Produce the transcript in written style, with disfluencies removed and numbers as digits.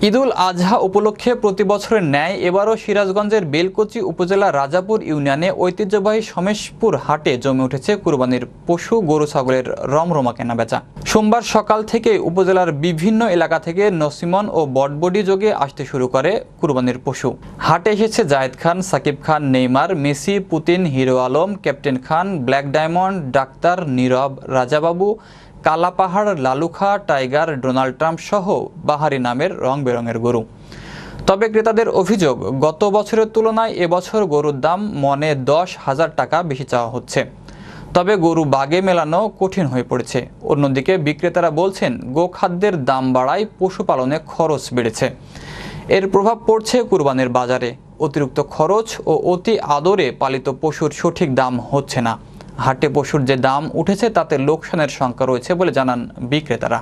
ঈদুল আজহা উপলক্ষে প্রতি বছরের ন্যায় এবারও সিরাজগঞ্জের বেলকুচি উপজেলার রাজাপুর ইউনিয়নে ঐতিহ্যবাহী সমেশপুর হাটে জমে উঠেছে কুরবানির পশু গরু ছাগলের রমরমা কেনাবেচা। সোমবার সকাল থেকে উপজেলার বিভিন্ন এলাকা থেকে নসিমন ও বটবডি যোগে আসতে শুরু করে কুরবানির পশু। হাটে এসেছে Zayed Khan, Shakib Khan, Neymar, Messi, Putin, hero Alam, captain Khan, black diamond, ডাক্তার, Nirob, Rajababu, Kalapahar, Lalukha, tiger, Donald Trump সহ বাহারি নামের রং বেরঙের গরু। তবে ক্রেতাদের অভিযোগ, গত বছরের তুলনায় এবছর গরুর দাম মনে 10,000 টাকা বেশি চাওয়া হচ্ছে। তবে গরু বাগে মেলানো কঠিন হয়ে পড়েছে। অন্যদিকে বিক্রেতারা বলছেন, গোখাদ্যের দাম বাড়ায় পশুপালনে খরচ বেড়েছে। এর প্রভাব পড়ছে কুরবানির বাজারে। অতিরিক্ত খরচ ও অতি আদরে পালিত পশুর সঠিক দাম হচ্ছে না। হাটে পশুর যে দাম উঠেছে তাতে লোকসানের শঙ্কা রয়েছে বলে জানান বিক্রেতারা।